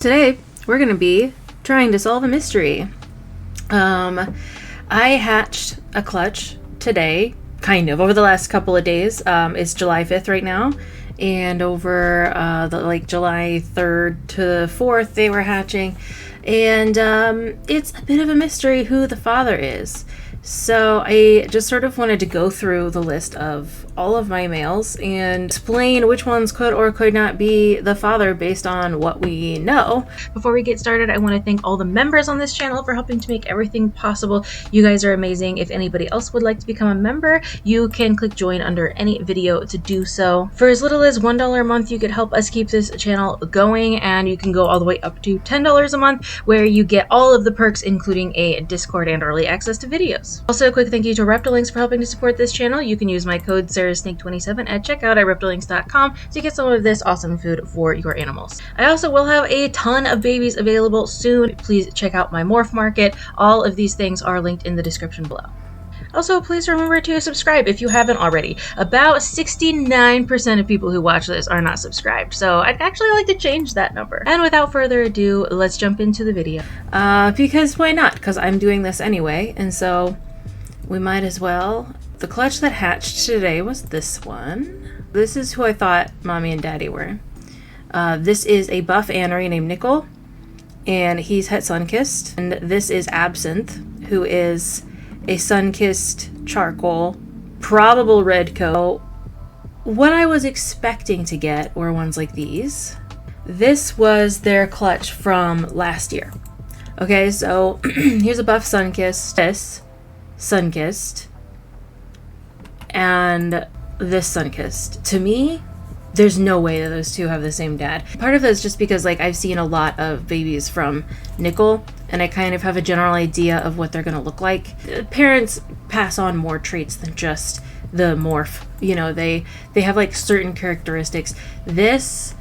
Today, we're going to be trying to solve a mystery. I hatched a clutch today, kind of, over the last couple of days. It's July 5th right now, and over July 3rd to 4th, they were hatching. And it's a bit of a mystery who the father is. So I just sort of wanted to go through the list of all of my males and explain which ones could or could not be the father based on what we know. Before we get started, I want to thank all the members on this channel for helping to make everything possible. You guys are amazing. If anybody else would like to become a member, you can click join under any video to do so. For as little as $1 a month, you could help us keep this channel going, and you can go all the way up to $10 a month, where you get all of the perks, including a Discord and early access to videos. Also, a quick thank you to Reptilinks for helping to support this channel. You can use my code SarahSnake27 at checkout at reptilinks.com to get some of this awesome food for your animals. I also will have a ton of babies available soon. Please check out my morph market. All of these things are linked in the description below. Also, please remember to subscribe if you haven't already. About 69% of people who watch this are not subscribed, so I'd actually like to change that number. And without further ado, let's jump into the video. Because why not? Because I'm doing this anyway, and so we might as well. The clutch that hatched today was this one. This is who I thought Mommy and Daddy were. This is a buff anery named Nickel, and he's het sun-kissed. And this is Absinthe, who is a sun-kissed charcoal, probable red coat. What I was expecting to get were ones like these. This was their clutch from last year. Okay, so here's a buff sun-kissed, this sun-kissed, and this sun-kissed. To me, there's no way that those two have the same dad. Part of that is just because I've seen a lot of babies from Nickel, and I kind of have a general idea of what they're going to look like. Parents pass on more traits than just the morph. You know, they have certain characteristics. This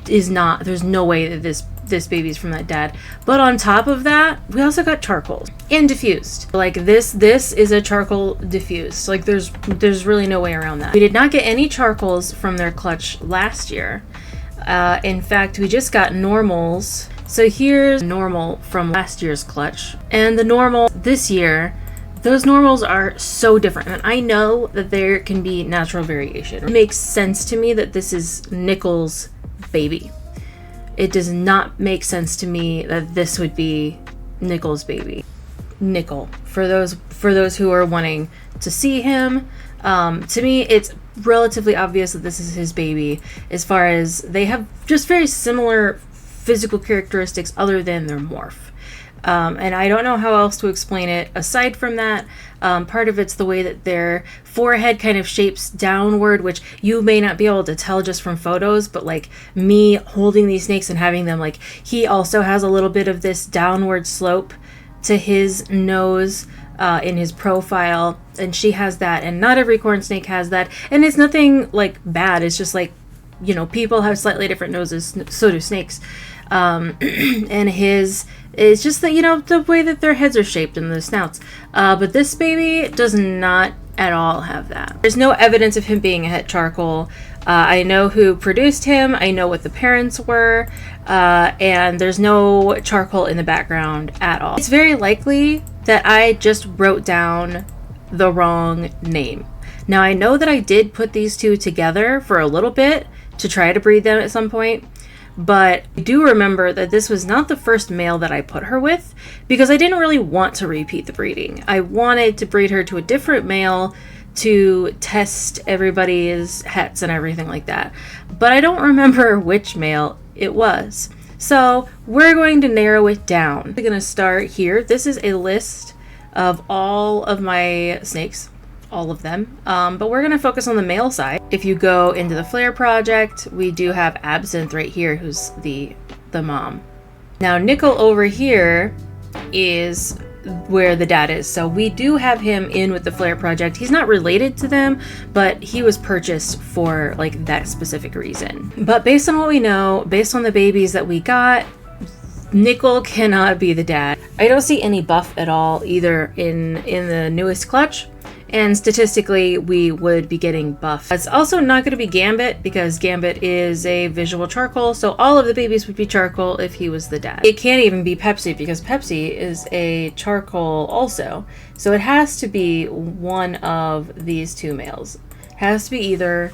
is not, there's no way that this baby's from that dad. But on top of that, we also got charcoals and diffused. This is a charcoal diffused. There's really no way around that. We did not get any charcoals from their clutch last year. In fact, we just got normals. So here's normal from last year's clutch, and the normal this year. Those normals are so different, and I know that there can be natural variation. It makes sense to me that this is Nickel's baby. It does not make sense to me that this would be Nickel's baby. Nickel, for those who are wanting to see him, to me it's relatively obvious that this is his baby, as far as they have just very similar physical characteristics other than their morph. And I don't know how else to explain it aside from that. Part of it's the way that their forehead kind of shapes downward, which you may not be able to tell just from photos, but me holding these snakes and having them, he also has a little bit of this downward slope to his nose in his profile, and she has that, and not every corn snake has that, and it's nothing bad. It's just people have slightly different noses, so do snakes. And his is just the way that their heads are shaped and the snouts. But this baby does not at all have that. There's no evidence of him being a het charcoal. I know who produced him. I know what the parents were. And there's no charcoal in the background at all. It's very likely that I just wrote down the wrong name. Now, I know that I did put these two together for a little bit to try to breed them at some point, but I do remember that this was not the first male that I put her with, because I didn't really want to repeat the breeding. I wanted to breed her to a different male to test everybody's hets and everything like that, but I don't remember which male it was. So we're going to narrow it down. We're going to start here. This is a list of all of my snakes. All of them, but we're going to focus on the male side. If you go into the Flare project, we do have Absinthe right here, who's the mom. Now Nickel over here is where the dad is, so we do have him in with the Flare project. He's not related to them, but he was purchased for that specific reason. But based on what we know, based on the babies that we got, Nickel cannot be the dad. I don't see any buff at all either in the newest clutch, and statistically we would be getting buff. It's also not going to be Gambit because Gambit is a visual charcoal, so all of the babies would be charcoal if he was the dad. It can't even be Pepsi because Pepsi is a charcoal also, so it has to be one of these two males. It has to be either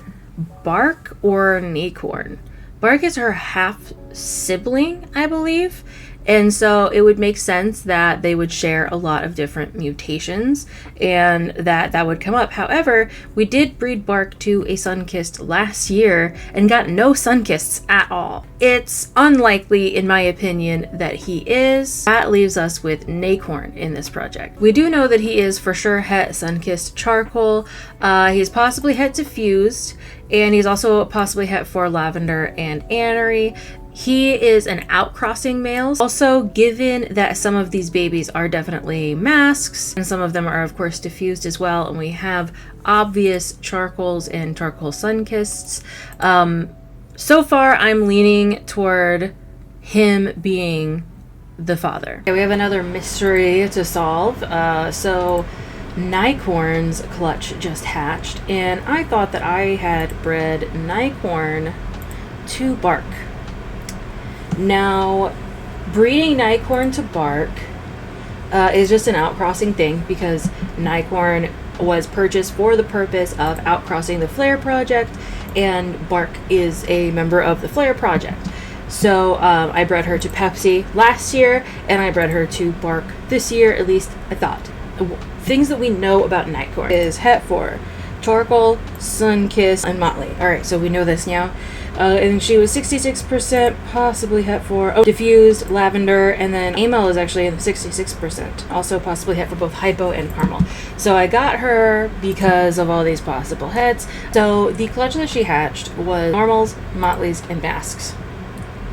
Bark or Nacorn. Bark is her half sibling, I believe, and so it would make sense that they would share a lot of different mutations and that would come up. However, we did breed Bark to a Sunkissed last year and got no Sunkissed at all. It's unlikely, in my opinion, that he is. That leaves us with Nacorn in this project. We do know that he is for sure het Sunkissed charcoal. He's possibly het diffused, and he's also possibly het for lavender and anery. He is an outcrossing male. Also, given that some of these babies are definitely masks, and some of them are of course diffused as well, and we have obvious charcoals and charcoal Sunkisseds, so far I'm leaning toward him being the father. Okay, we have another mystery to solve. So Nacorn's clutch just hatched, and I thought that I had bred Nacorn to Bark. Now, breeding Nacorn to Bark is just an outcrossing thing because Nacorn was purchased for the purpose of outcrossing the Flare Project, and Bark is a member of the Flare Project. So I bred her to Pepsi last year, and I bred her to Bark this year, at least I thought. Things that we know about Nacorn is het for charcoal, Sunkissed, and Motley. Alright, so we know this now. And she was 66%, possibly het for diffused, lavender, and then Amel is actually in the 66%, also possibly het for both hypo and caramel. So I got her because of all these possible hets. So the clutch that she hatched was normals, motleys, and masks.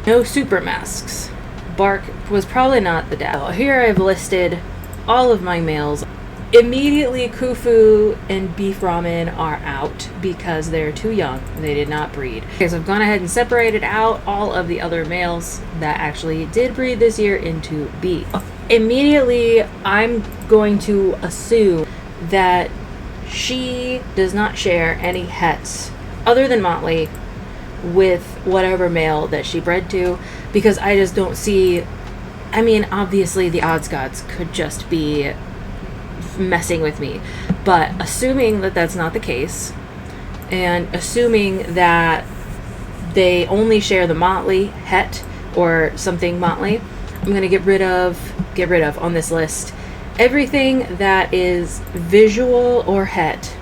No super masks. Bark was probably not the dad. Here I've listed all of my males. Immediately, Kufu and Beef Ramen are out because they're too young. They did not breed. Okay, so I've gone ahead and separated out all of the other males that actually did breed this year into B. Immediately, I'm going to assume that she does not share any hets other than Motley with whatever male that she bred to, because I just don't see... I mean, obviously the odds gods could just be messing with me, but assuming that that's not the case, and assuming that they only share the Motley het or something Motley, I'm going to get rid of on this list everything that is visual or het,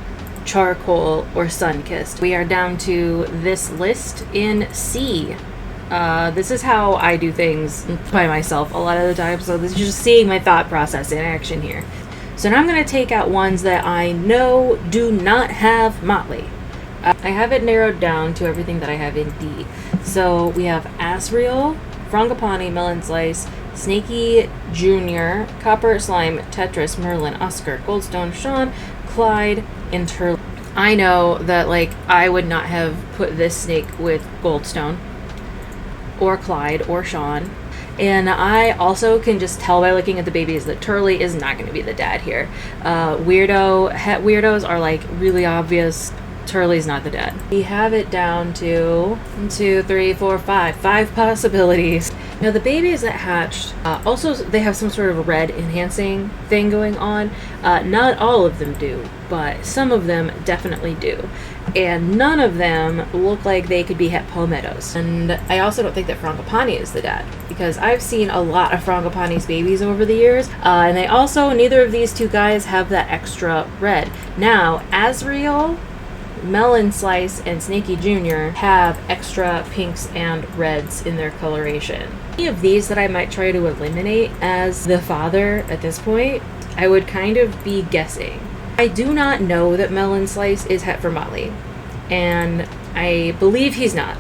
charcoal, or Sunkissed. We are down to this list in C. This is how I do things by myself a lot of the time, so this is just seeing my thought process in action here. So now I'm going to take out ones that I know do not have Motley. I have it narrowed down to everything that I have in D. So we have Asriel, Frangipani, Melon Slice, Snakey Jr., Copper, Slime, Tetris, Merlin, Oscar, Goldstone, Sean, Clyde, and Turtle. I know that, like, I would not have put this snake with Goldstone, or Clyde, or Sean. And I also can just tell by looking at the babies that Turley is not going to be the dad here. Weirdos are like really obvious. Turley's not the dad. We have it down to 1, 2, 3, 4, 5 possibilities. Now the babies that hatched, also they have some sort of a red enhancing thing going on. Not all of them do, but some of them definitely do. And none of them look like they could be het palmettos. And I also don't think that Frangipani is the dad, because I've seen a lot of Frangipani's babies over the years, and they also, neither of these two guys have that extra red. Now, Asriel, Melon Slice, and Snakey Jr. have extra pinks and reds in their coloration. Any of these that I might try to eliminate as the father at this point, I would kind of be guessing. I do not know that Melon Slice is het for Motley, and I believe he's not.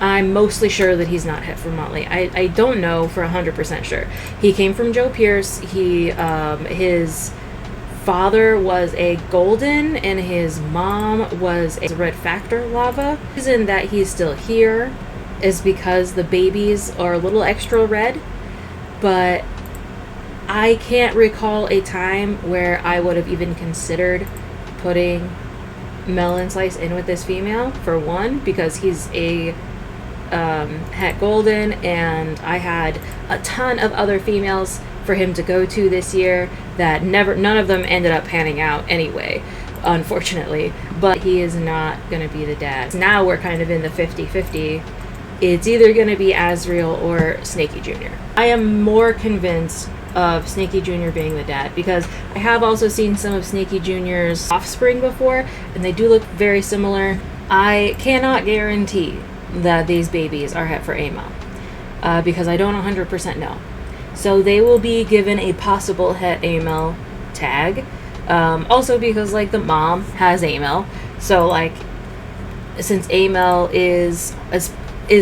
I'm mostly sure that he's not het for Motley. I don't know for 100% sure. He came from Joe Pierce. His father was a golden and his mom was a red factor lava. The reason that he's still here is because the babies are a little extra red, but I can't recall a time where I would have even considered putting Melon Slice in with this female, for one, because he's a het golden, and I had a ton of other females for him to go to this year that none of them ended up panning out anyway, unfortunately. But he is not going to be the dad. Now we're kind of in the 50-50. It's either going to be Azriel or Snakey Jr. I am more convinced of Snakey Jr. being the dad, because I have also seen some of Snakey Jr.'s offspring before, and they do look very similar. I cannot guarantee that these babies are het for Amel, because I don't 100% know. So they will be given a possible het Amel tag, also because like the mom has Amel, so like since Amel is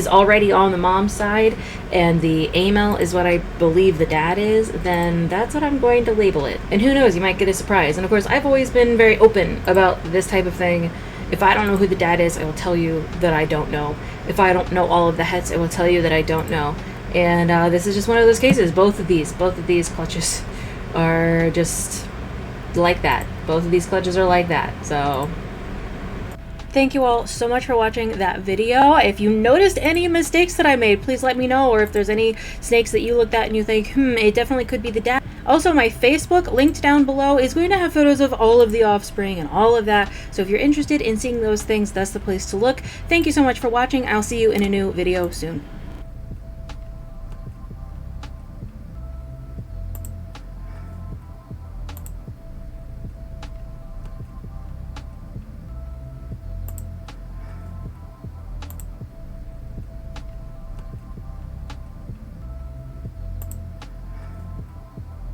already on the mom's side and the Amel is what I believe the dad is, then that's what I'm going to label it. And who knows, you might get a surprise. And of course, I've always been very open about this type of thing. If I don't know who the dad is, I will tell you that I don't know. If I don't know all of the hets, I will tell you that I don't know. And this is just one of those cases. Both of these clutches are just like that. Both of these clutches are like that. So thank you all so much for watching that video. If you noticed any mistakes that I made, please let me know. Or if there's any snakes that you looked at and you think, it definitely could be the dad. Also, my Facebook, linked down below, is going to have photos of all of the offspring and all of that. So if you're interested in seeing those things, that's the place to look. Thank you so much for watching. I'll see you in a new video soon.